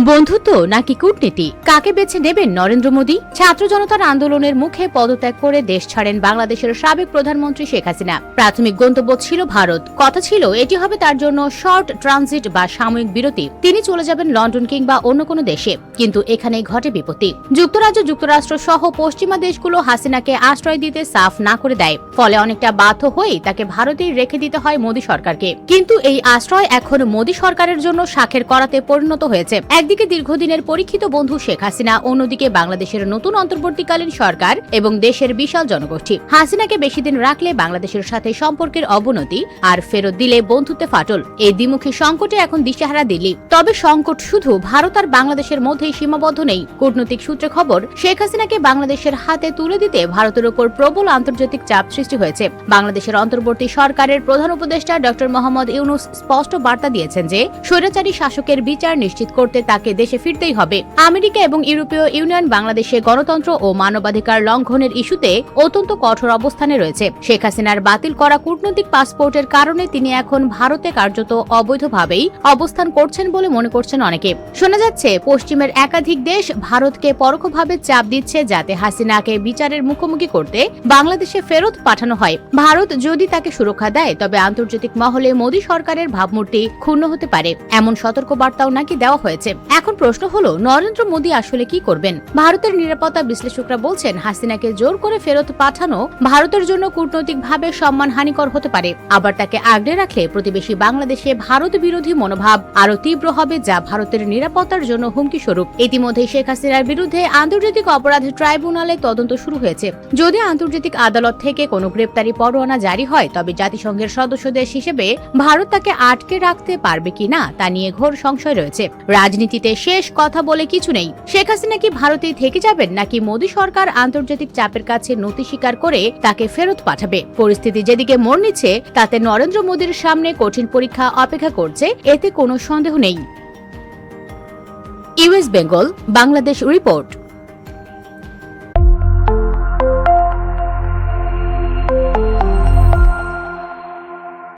বন্ধুত্ব নাকি কূটনীতি, কাকে বেছে নেবেন নরেন্দ্র মোদী? ছাত্র জনতার আন্দোলনের মুখে পদত্যাগ করে দেশ ছাড়েন বাংলাদেশের সাবেক প্রধানমন্ত্রী শেখ হাসিনা। প্রাথমিক গন্তব্য ছিল ভারত। কথা ছিল এটি হবে তার জন্য শর্ট ট্রানজিট বা সাময়িক বিরতি। তিনি চলে যাবেন লন্ডন কিংবা অন্য কোনো দেশে। কিন্তু এখানেই ঘটে বিপত্তি। যুক্তরাষ্ট্র সহ পশ্চিমা দেশগুলো হাসিনাকে আশ্রয় দিতে সাফ না করে দেয়। ফলে অনেকটা বাধ্য হয়েই তাকে ভারতেই রেখে দিতে হয় মোদী সরকারকে। কিন্তু এই আশ্রয় এখন মোদী সরকারের জন্য শাখের করাতে পরিণত হয়েছে। একদিকে দীর্ঘদিনের পরীক্ষিত বন্ধু শেখ হাসিনা, অন্যদিকে বাংলাদেশের নতুন অন্তর্বর্তীকালীন সরকার এবং দেশের বিশাল জনগোষ্ঠী। হাসিনাকে বেশি দিন রাখলে বাংলাদেশের সাথে সম্পর্কের অবনতি, আর ফেরত দিলে বন্ধুত্বে ফাটল। এই দ্বিমুখী সংকটে এখন দিশেহারা দিল্লি। তবে সংকট শুধু ভারত আর বাংলাদেশের মধ্যেই সীমাবদ্ধ নেই। কূটনৈতিক সূত্রে খবর, শেখ হাসিনাকে বাংলাদেশের হাতে তুলে দিতে ভারতের উপর প্রবল আন্তর্জাতিক চাপ সৃষ্টি হয়েছে। বাংলাদেশের অন্তর্বর্তী সরকারের প্রধান উপদেষ্টা ডক্টর মোহাম্মদ ইউনুস স্পষ্ট বার্তা দিয়েছেন যে স্বৈরাচারী শাসকের বিচার নিশ্চিত করতে তাকে দেশে ফিরতেই হবে। আমেরিকা এবং ইউরোপীয় ইউনিয়ন বাংলাদেশে গণতন্ত্র ও মানবাধিকার লঙ্ঘনের ইস্যুতে অত্যন্ত কঠোর অবস্থানে রয়েছে। শেখ হাসিনার বাতিল করা কূটনৈতিক পাসপোর্টের কারণে তিনি এখন ভারতে কার্যত অবৈধভাবেই অবস্থান করছেন বলে মনে করছেন অনেকে। শোনা যাচ্ছে পশ্চিমের একাধিক দেশ ভারতকে পরোক্ষভাবে চাপ দিচ্ছে যাতে হাসিনাকে বিচারের মুখোমুখি করতে বাংলাদেশে ফেরত পাঠানো হয়। ভারত যদি তাকে সুরক্ষা দেয় তবে আন্তর্জাতিক মহলে মোদী সরকারের ভাবমূর্তি ক্ষুণ্ণ হতে পারে, এমন সতর্কবার্তাও নাকি দেওয়া হয়েছে। এখন প্রশ্ন হলো, নরেন্দ্র মোদী আসলে কি করবেন? ভারতের নিরাপত্তা বিশ্লেষকরা বলছেন হাসিনাকে জোর করে ফেরত পাঠানো ভারতের জন্য কূটনৈতিকভাবে সম্মানহানিকর হতে পারে। আবার তাকে আগলে রাখলে প্রতিবেশী বাংলাদেশে ভারত বিরোধী মনোভাব আরো তীব্র হবে, যা ভারতের নিরাপত্তার জন্য হুমকি স্বরূপ। ইতিমধ্যে শেখ হাসিনার বিরুদ্ধে আন্তর্জাতিক অপরাধ ট্রাইব্যুনালে তদন্ত শুরু হয়েছে। যদি আন্তর্জাতিক আদালত থেকে কোনো গ্রেপ্তারি পরোয়ানা জারি হয় তবে জাতিসংঘের সদস্য দেশ হিসেবে ভারত তাকে আটকে রাখতে পারবে কিনা তা নিয়ে ঘোর সংশয় রয়েছে। রাজনীতিতে শেষ কথা বলে কিছু নেই। শেখ হাসিনা কি ভারতেই থেকে যাবেন, নাকি মোদী সরকার আন্তর্জাতিক চাপের কাছে নতি স্বীকার করে তাকে ফেরত পাঠাবে? পরিস্থিতি যেদিকে মোড় নিচ্ছে তাতে নরেন্দ্র মোদীর সামনে কঠিন পরীক্ষা অপেক্ষা করছে, এতে কোনো সন্দেহ নেই। US Bengal Bangladesh report.